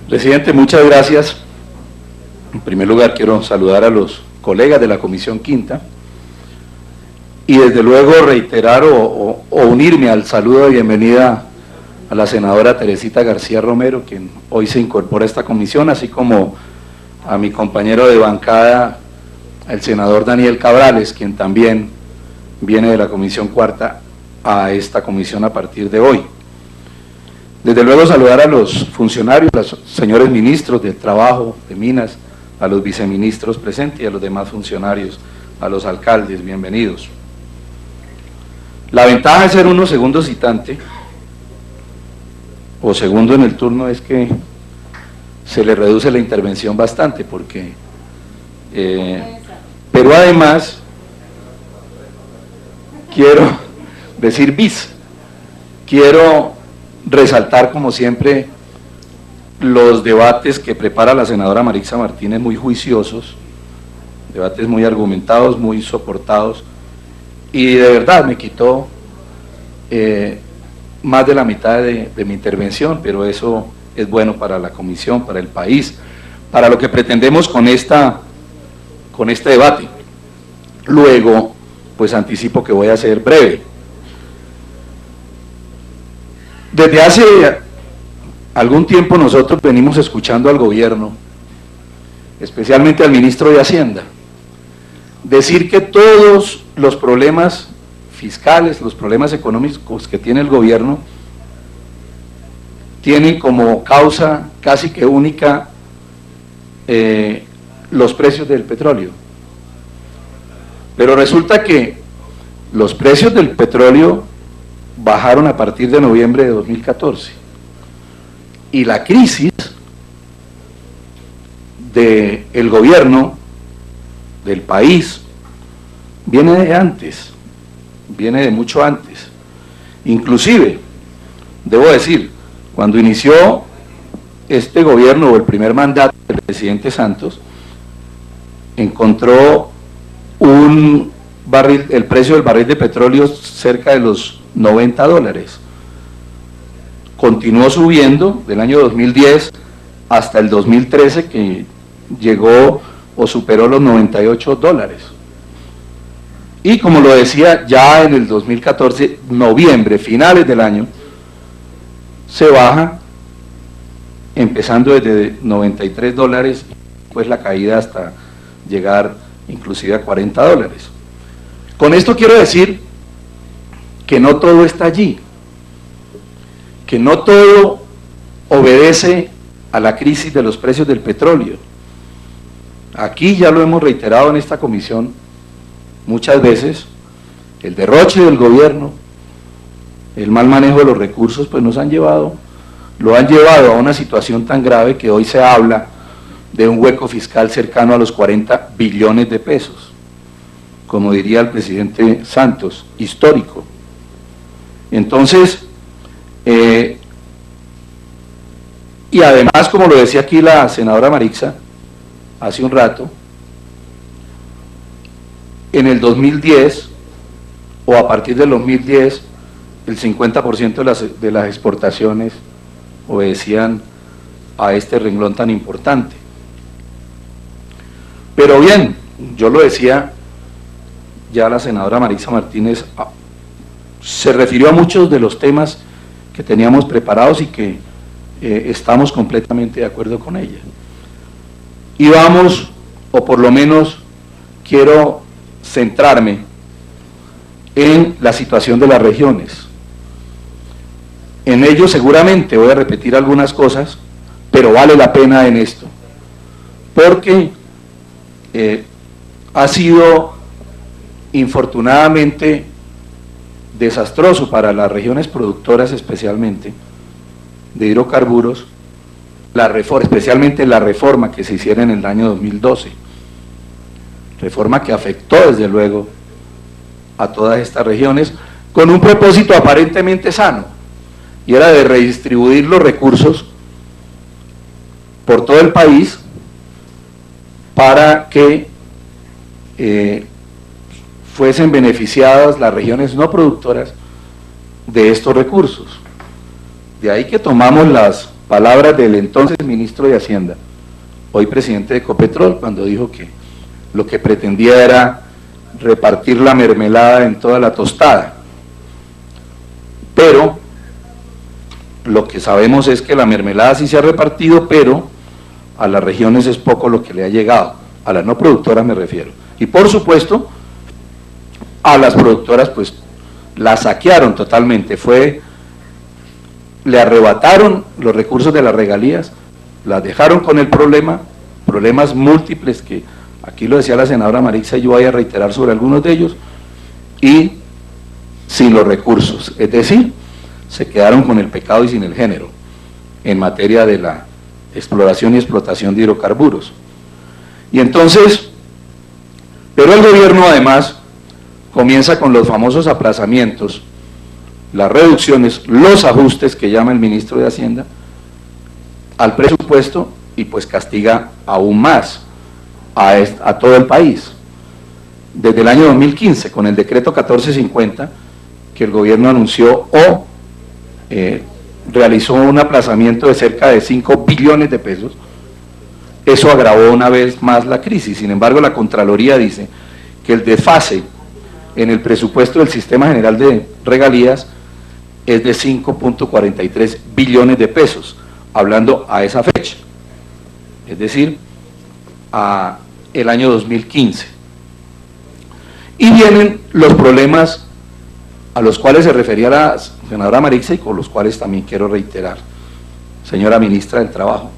Presidente, muchas gracias. En primer lugar, quiero saludar a los colegas de la Comisión Quinta y desde luego reiterar o unirme al saludo de bienvenida a la senadora Teresita García Romero, quien hoy se incorpora a esta comisión, así como a mi compañero de bancada, el senador Daniel Cabrales, quien también viene de la Comisión Cuarta a esta comisión a partir de hoy. Desde luego saludar a los funcionarios, a los señores ministros del Trabajo, de Minas, a los viceministros presentes y a los demás funcionarios, a los alcaldes, bienvenidos. La ventaja de ser uno segundo citante, o segundo en el turno, es que se le reduce la intervención bastante, porque, pero además, quiero decir quiero resaltar como siempre los debates que prepara la senadora Marixa Martínez, muy juiciosos, debates muy argumentados, muy soportados, y de verdad me quitó más de la mitad de mi intervención, pero eso es bueno para la comisión, para el país, para lo que pretendemos con este debate. Luego, pues anticipo que voy a ser breve. Desde hace algún tiempo nosotros venimos escuchando al gobierno, especialmente al ministro de Hacienda, decir que todos los problemas fiscales, los problemas económicos que tiene el gobierno, tienen como causa casi que única los precios del petróleo. Pero resulta que los precios del petróleo bajaron a partir de noviembre de 2014 y la crisis del gobierno, del país, viene de antes, viene de mucho antes. Inclusive, debo decir, cuando inició este gobierno o el primer mandato del presidente Santos, encontró el precio del barril de petróleo cerca de los $90. Continuó subiendo del año 2010 hasta el 2013, que llegó o superó los $98. Y como lo decía, ya en el 2014, noviembre, finales del año, se baja, empezando desde $93, pues la caída hasta llegar inclusive a $40. Con esto quiero decir que no todo está allí, que no todo obedece a la crisis de los precios del petróleo. Aquí ya lo hemos reiterado en esta comisión muchas veces, el derroche del gobierno, el mal manejo de los recursos, pues lo han llevado a una situación tan grave que hoy se habla de un hueco fiscal cercano a los 40 billones de pesos, como diría el presidente Santos, histórico. Entonces, y además, como lo decía aquí la senadora Marixa hace un rato, en el 2010, o a partir del 2010, el 50% de las exportaciones obedecían a este renglón tan importante. Pero bien, yo lo decía, ya la senadora Marixa Martínez se refirió a muchos de los temas que teníamos preparados y que estamos completamente de acuerdo con ella. Y vamos, o por lo menos quiero centrarme en la situación de las regiones. En ello seguramente voy a repetir algunas cosas, pero vale la pena en esto, porque ha sido infortunadamente desastroso para las regiones productoras, especialmente de hidrocarburos, especialmente la reforma que se hiciera en el año 2012, reforma que afectó desde luego a todas estas regiones con un propósito aparentemente sano, y era de redistribuir los recursos por todo el país para que fuesen beneficiadas las regiones no productoras de estos recursos. De ahí que tomamos las palabras del entonces ministro de Hacienda, hoy presidente de Ecopetrol, cuando dijo que lo que pretendía era repartir la mermelada en toda la tostada. Pero lo que sabemos es que la mermelada sí se ha repartido, pero a las regiones es poco lo que le ha llegado, a las no productoras me refiero. Y por supuesto, a las productoras pues las saquearon totalmente, le arrebataron los recursos de las regalías, las dejaron con el problemas múltiples que aquí lo decía la senadora Marixa y yo voy a reiterar sobre algunos de ellos, y sin los recursos, es decir, se quedaron con el pecado y sin el género en materia de la exploración y explotación de hidrocarburos. Y entonces, pero el gobierno además comienza con los famosos aplazamientos, las reducciones, los ajustes que llama el ministro de Hacienda al presupuesto y pues castiga aún más a todo el país. Desde el año 2015, con el decreto 1450, que el gobierno anunció realizó un aplazamiento de cerca de 5 billones de pesos, eso agravó una vez más la crisis. Sin embargo, la Contraloría dice que el desfase en el presupuesto del Sistema General de Regalías es de 5.43 billones de pesos, hablando a esa fecha, es decir, a el año 2015. Y vienen los problemas a los cuales se refería la senadora Marixa y con los cuales también quiero reiterar, señora ministra del Trabajo.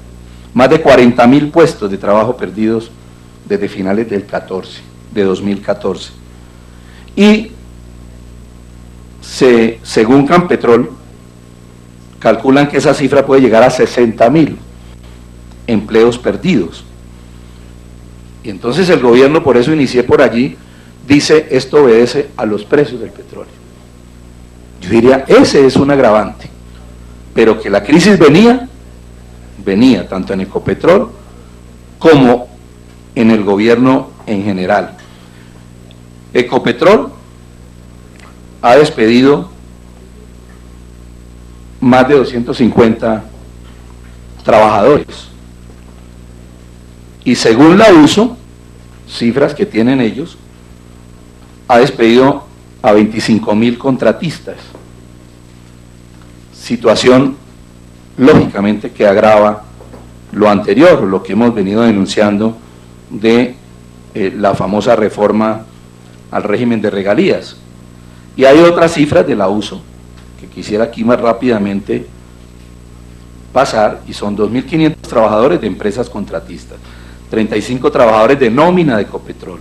Más de 40.000 puestos de trabajo perdidos desde finales de 2014. Y según Campetrol, calculan que esa cifra puede llegar a 60.000 empleos perdidos. Y entonces el gobierno, por eso inicié por allí, dice esto obedece a los precios del petróleo. Yo diría, ese es un agravante, pero que la crisis venía tanto en Ecopetrol como en el gobierno en general. Ecopetrol ha despedido más de 250 trabajadores y según la USO, cifras que tienen ellos, ha despedido a 25.000 contratistas, situación lógicamente que agrava lo anterior, lo que hemos venido denunciando de la famosa reforma al régimen de regalías. Y hay otras cifras de la USO que quisiera aquí más rápidamente pasar, y son 2.500 trabajadores de empresas contratistas, 35 trabajadores de nómina de Ecopetrol.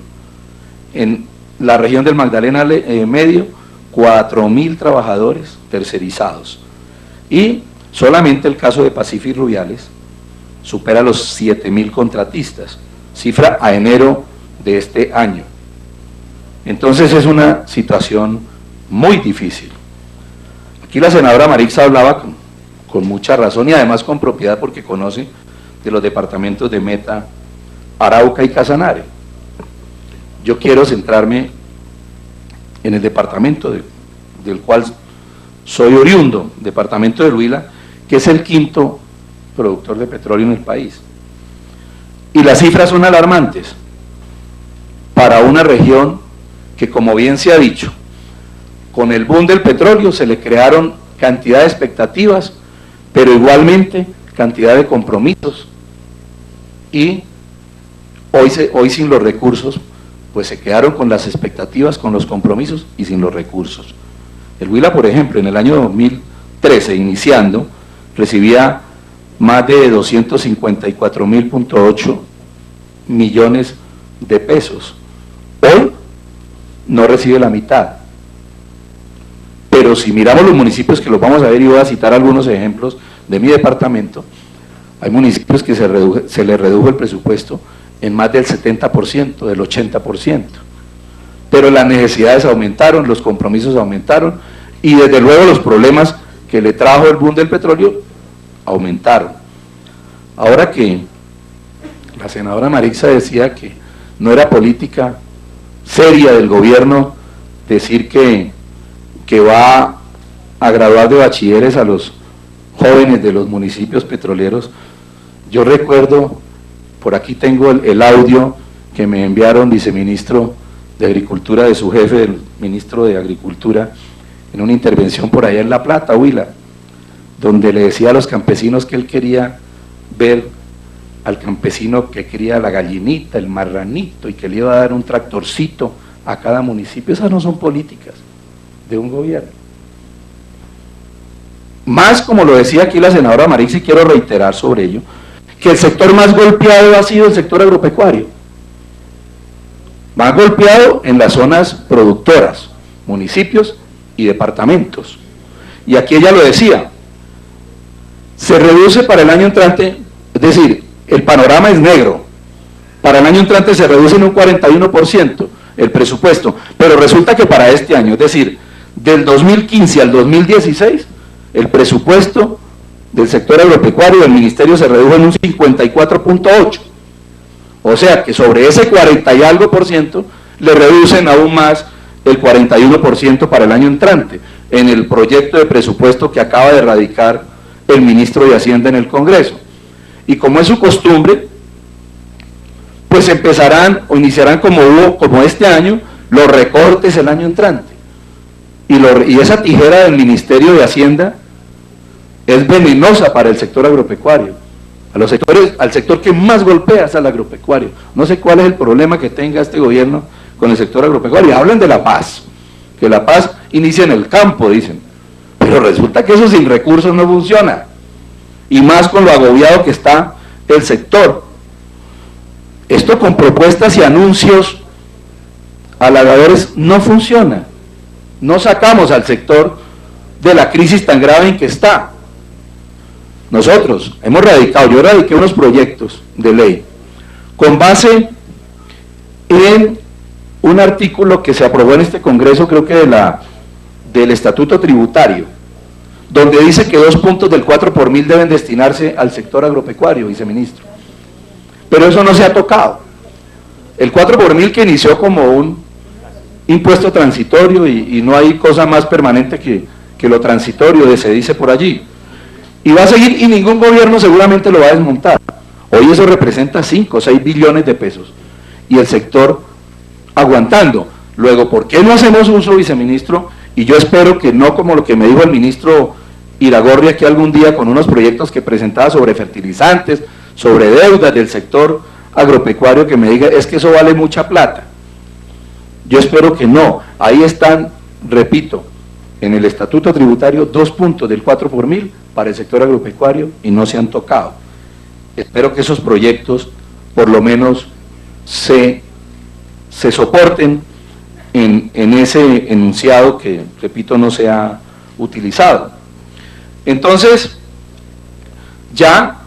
En la región del Magdalena Medio, 4.000 trabajadores tercerizados. Y solamente el caso de Pacífico Rubiales supera los 7.000 contratistas, cifra a enero de este año. Entonces es una situación muy difícil. Aquí la senadora Marixa hablaba con mucha razón y además con propiedad porque conoce de los departamentos de Meta, Arauca y Casanare. Yo quiero centrarme en el departamento del cual soy oriundo, departamento del Huila, que es el quinto productor de petróleo en el país. Y las cifras son alarmantes para una región que, como bien se ha dicho, con el boom del petróleo se le crearon cantidad de expectativas, pero igualmente cantidad de compromisos, y hoy sin los recursos, pues se quedaron con las expectativas, con los compromisos y sin los recursos. El Huila, por ejemplo, en el año 2013, iniciando, recibía más de 254.8 millones de pesos. Hoy no recibe la mitad. Pero si miramos los municipios, que los vamos a ver y voy a citar algunos ejemplos de mi departamento, hay municipios que se les redujo el presupuesto en más del 70%, del 80%. Pero las necesidades aumentaron, los compromisos aumentaron y desde luego los problemas que le trajo el boom del petróleo aumentaron. Ahora que la senadora Marixa decía que no era política seria del gobierno decir que va a graduar de bachilleres a los jóvenes de los municipios petroleros, yo recuerdo, por aquí tengo el audio que me enviaron viceministro de Agricultura de su jefe, el ministro de Agricultura, en una intervención por allá en La Plata, Huila, donde le decía a los campesinos que él quería ver al campesino que cría la gallinita, el marranito, y que le iba a dar un tractorcito a cada municipio. Esas no son políticas de un gobierno. Más, como lo decía aquí la senadora Marix, y quiero reiterar sobre ello, que el sector más golpeado ha sido el sector agropecuario. Más golpeado en las zonas productoras, municipios y departamentos. Y aquí ella lo decía, se reduce para el año entrante, es decir, el panorama es negro, para el año entrante se reduce en un 41% el presupuesto, pero resulta que para este año, es decir, del 2015 al 2016, el presupuesto del sector agropecuario del ministerio se redujo en un 54.8%, o sea que sobre ese 40 y algo por ciento le reducen aún más el 41% para el año entrante, en el proyecto de presupuesto que acaba de radicar el ministro de Hacienda en el Congreso. Y como es su costumbre, pues empezarán o iniciarán como este año, los recortes el año entrante. Y esa tijera del Ministerio de Hacienda es venenosa para el sector agropecuario. Al sector que más golpea es al agropecuario. No sé cuál es el problema que tenga este gobierno con el sector agropecuario. Hablan de la paz, que la paz inicia en el campo, dicen. Pero resulta que eso sin recursos no funciona. Y más con lo agobiado que está el sector. Esto con propuestas y anuncios halagadores no funciona. No sacamos al sector de la crisis tan grave en que está. Nosotros hemos radicado, yo radiqué unos proyectos de ley con base en un artículo que se aprobó en este Congreso, creo que del Estatuto Tributario, donde dice que 2 puntos del 4 por mil deben destinarse al sector agropecuario, viceministro. Pero eso no se ha tocado. El 4 por mil que inició como un impuesto transitorio y no hay cosa más permanente que lo transitorio, se dice por allí. Y va a seguir, y ningún gobierno seguramente lo va a desmontar. Hoy eso representa 5 o 6 billones de pesos. Y el sector aguantando. Luego, ¿por qué no hacemos uso, viceministro? Y yo espero que no como lo que me dijo el ministro Iragorri aquí algún día con unos proyectos que presentaba sobre fertilizantes, sobre deudas del sector agropecuario, que me diga, es que eso vale mucha plata. Yo espero que no. Ahí están, repito, en el estatuto tributario 2 puntos del 4 por mil para el sector agropecuario y no se han tocado. Espero que esos proyectos por lo menos se soporten en ese enunciado que, repito, no se ha utilizado. Entonces, ya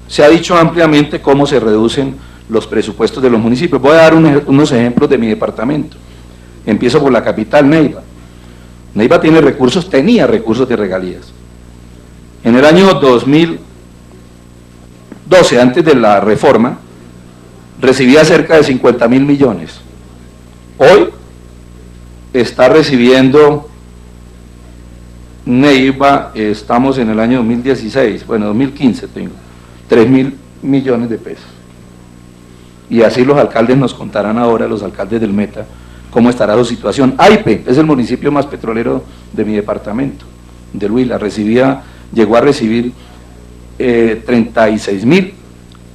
se ha dicho ampliamente cómo se reducen los presupuestos de los municipios. Voy a dar unos ejemplos de mi departamento. Empiezo por la capital, Neiva. Neiva tenía recursos de regalías. En el año 2012, antes de la reforma, recibía cerca de 50.000 millones. Hoy está recibiendo Neiva, estamos en el año 2016, bueno, 2015 tengo, 3.000 millones de pesos. Y así los alcaldes nos contarán ahora, los alcaldes del Meta, cómo estará su situación. Aipe es el municipio más petrolero de mi departamento, del Huila, llegó a recibir 36.000,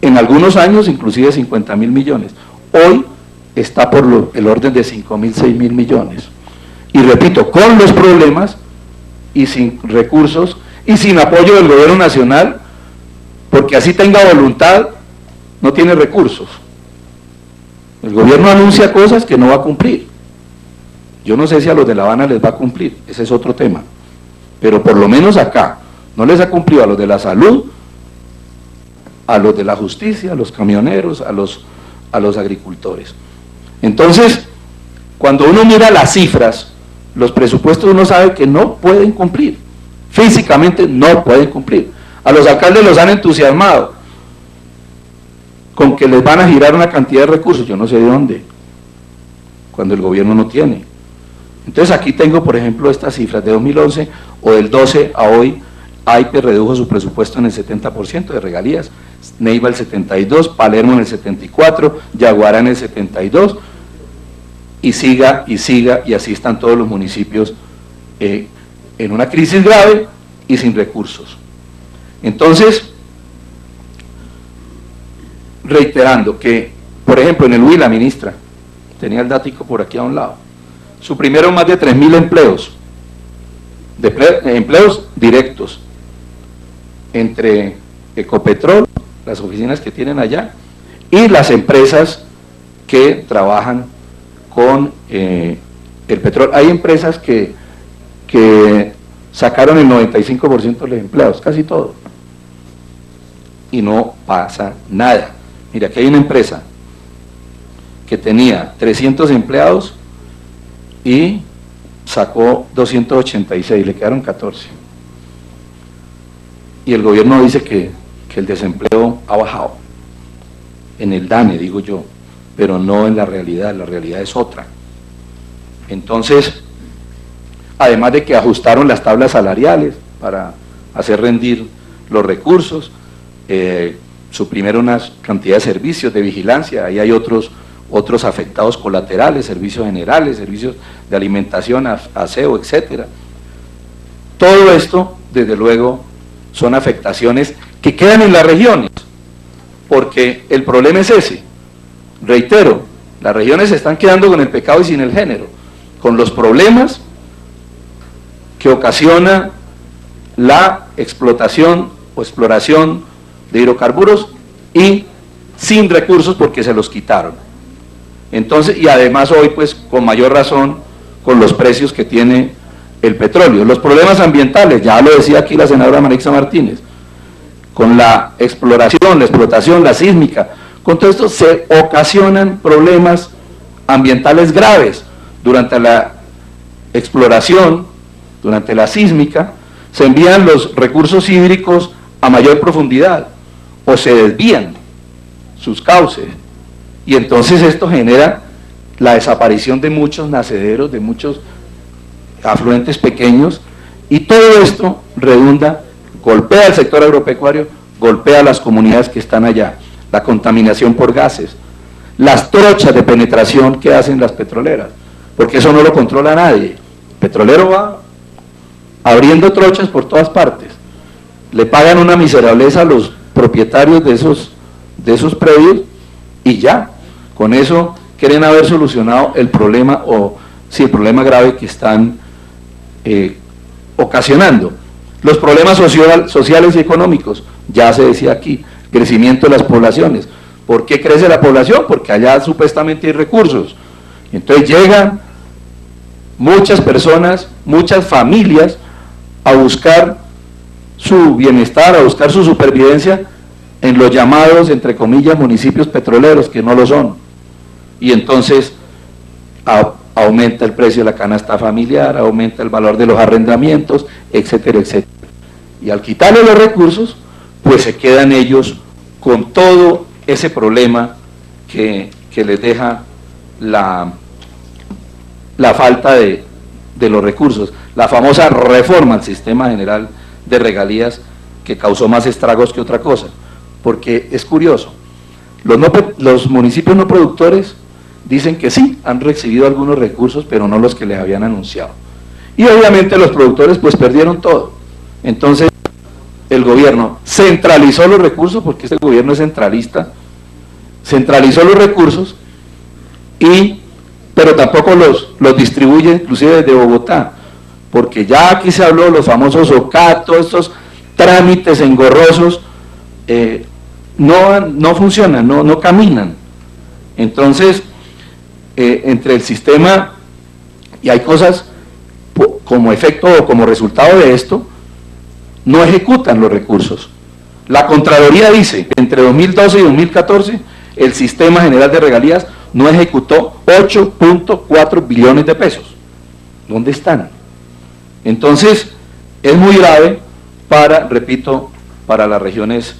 en algunos años inclusive 50.000 millones. Hoy está por el orden de 5.000, 6.000 millones. Y repito, con los problemas y sin recursos y sin apoyo del gobierno nacional, porque así tenga voluntad, no tiene recursos. El gobierno anuncia cosas que no va a cumplir. Yo no sé si a los de La Habana les va a cumplir, ese es otro tema. Pero por lo menos acá, no les ha cumplido a los de la salud, a los de la justicia, a los camioneros, a los agricultores. Entonces, cuando uno mira las cifras, los presupuestos, uno sabe que no pueden cumplir. Físicamente no pueden cumplir. A los alcaldes los han entusiasmado con que les van a girar una cantidad de recursos, yo no sé de dónde, cuando el gobierno no tiene. Entonces aquí tengo, por ejemplo, estas cifras de 2011 o del 12 a hoy, AIPE redujo su presupuesto en el 70% de regalías, Neiva el 72%, Palermo en el 74%, Yaguará en el 72%, y siga, y así están todos los municipios en una crisis grave y sin recursos. Entonces, reiterando que, por ejemplo, en el Huila, ministra, tenía el dático por aquí a un lado, suprimieron más de 3.000 empleos, empleos directos, entre Ecopetrol, las oficinas que tienen allá, y las empresas que trabajan con el petróleo. Hay empresas que sacaron el 95% de los empleados, casi todo, y no pasa nada. Mira, aquí hay una empresa que tenía 300 empleados y sacó 286, le quedaron 14. Y el gobierno dice que el desempleo ha bajado, en el DANE, digo yo, pero no en la realidad es otra. Entonces, además de que ajustaron las tablas salariales para hacer rendir los recursos, suprimieron una cantidad de servicios de vigilancia, ahí hay otros afectados colaterales, servicios generales, servicios de alimentación, aseo, etcétera. Todo esto, desde luego, son afectaciones que quedan en las regiones, porque el problema es ese. Reitero, las regiones se están quedando con el pecado y sin el género, con los problemas que ocasiona la explotación o exploración de hidrocarburos y sin recursos porque se los quitaron. Entonces, y además hoy pues con mayor razón con los precios que tiene el petróleo. Los problemas ambientales, ya lo decía aquí la senadora Marixa Martínez, con la exploración, la explotación, la sísmica, con todo esto se ocasionan problemas ambientales graves. Durante la exploración, durante la sísmica, se envían los recursos hídricos a mayor profundidad o se desvían sus cauces, y entonces esto genera la desaparición de muchos nacederos, de muchos afluentes pequeños, y todo esto redunda, golpea al sector agropecuario, golpea a las comunidades que están allá, la contaminación por gases, las trochas de penetración que hacen las petroleras, porque eso no lo controla nadie. El petrolero va abriendo trochas por todas partes, le pagan una miserableza a los propietarios de esos predios y ya, con eso quieren haber solucionado el problema, o sí, el problema grave que están ocasionando. Los problemas sociales y económicos, ya se decía aquí, crecimiento de las poblaciones. ¿Por qué crece la población? Porque allá supuestamente hay recursos. Entonces llegan muchas personas, muchas familias a buscar su bienestar, a buscar su supervivencia en los llamados, entre comillas, municipios petroleros, que no lo son. Y entonces aumenta el precio de la canasta familiar, aumenta el valor de los arrendamientos, etcétera, etcétera. Y al quitarle los recursos, pues se quedan ellos con todo ese problema que les deja la falta de los recursos, la famosa reforma al sistema general de regalías, que causó más estragos que otra cosa. Porque es curioso, los municipios no productores dicen que sí, han recibido algunos recursos, pero no los que les habían anunciado. Y obviamente los productores pues perdieron todo. Entonces el gobierno centralizó los recursos, porque este gobierno es centralista, centralizó los recursos, pero tampoco los distribuye inclusive desde Bogotá, porque ya aquí se habló de los famosos OCAT, todos estos trámites engorrosos, no funcionan, no caminan. Entonces, entre el sistema, y hay cosas como efecto o como resultado de esto, no ejecutan los recursos. La Contraloría dice que entre 2012 y 2014 el Sistema General de Regalías no ejecutó 8.4 billones de pesos. ¿Dónde están? Entonces, es muy grave repito, para las regiones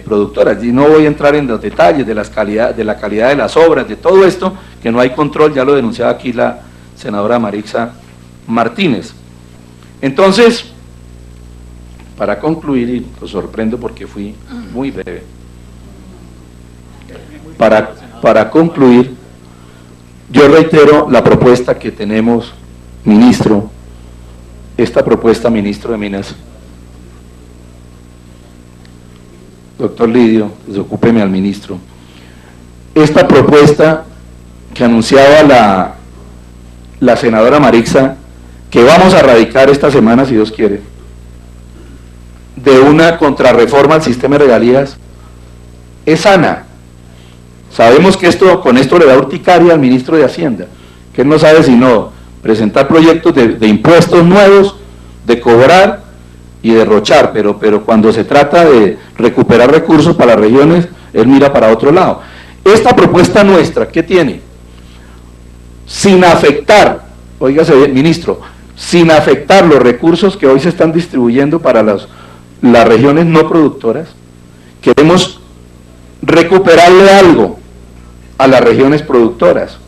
productoras. Y no voy a entrar en los detalles de la calidad de las obras, de todo esto, que no hay control, ya lo denunciaba aquí la senadora Marixa Martínez. Entonces, para concluir, y lo sorprendo porque fui muy breve, para concluir, yo reitero la propuesta que tenemos, ministro, esta propuesta, ministro de Minas. Doctor Lidio, desocúpeme al ministro. Esta propuesta que anunciaba la senadora Marixa, que vamos a radicar esta semana, si Dios quiere, de una contrarreforma al sistema de regalías, es sana. Sabemos que con esto le da urticaria al ministro de Hacienda, que él no sabe sino presentar proyectos de impuestos nuevos, de cobrar y derrochar, pero cuando se trata de recuperar recursos para las regiones, él mira para otro lado. Esta propuesta nuestra, ¿qué tiene? Sin afectar, óigase bien, ministro, sin afectar los recursos que hoy se están distribuyendo para las regiones no productoras, queremos recuperarle algo a las regiones productoras.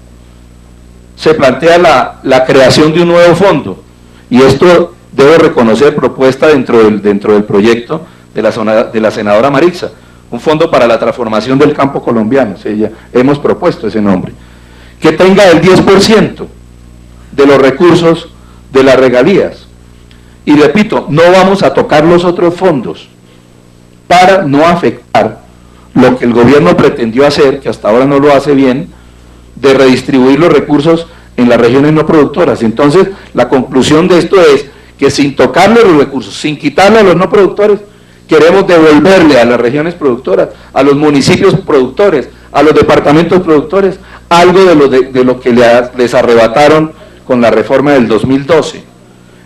Se plantea la creación de un nuevo fondo, y esto debo reconocer propuesta dentro del proyecto de la senadora Marixa, un fondo para la transformación del campo colombiano, hemos propuesto ese nombre, que tenga el 10% de los recursos de las regalías. Y repito, no vamos a tocar los otros fondos para no afectar lo que el gobierno pretendió hacer, que hasta ahora no lo hace bien, de redistribuir los recursos en las regiones no productoras. Entonces, la conclusión de esto es que sin tocarle los recursos, sin quitarle a los no productores, queremos devolverle a las regiones productoras, a los municipios productores, a los departamentos productores, algo de lo que les arrebataron con la reforma del 2012.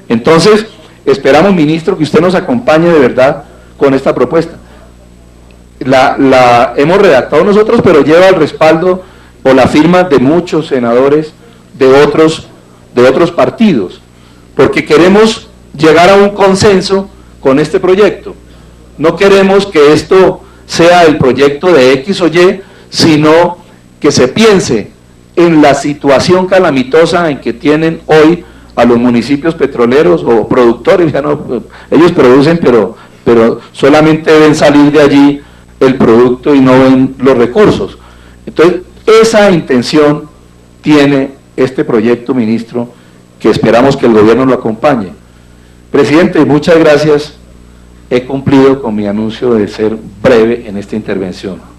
Entonces, esperamos, ministro, que usted nos acompañe de verdad con esta propuesta. La hemos redactado nosotros, pero lleva el respaldo o la firma de muchos senadores de otros partidos, porque queremos llegar a un consenso con este proyecto. No queremos que esto sea el proyecto de X o Y, sino que se piense en la situación calamitosa en que tienen hoy a los municipios petroleros o productores. Ya no, ellos producen, pero solamente ven salir de allí el producto y no ven los recursos. Entonces, esa intención tiene este proyecto, ministro, que esperamos que el gobierno lo acompañe. Presidente, muchas gracias. He cumplido con mi anuncio de ser breve en esta intervención.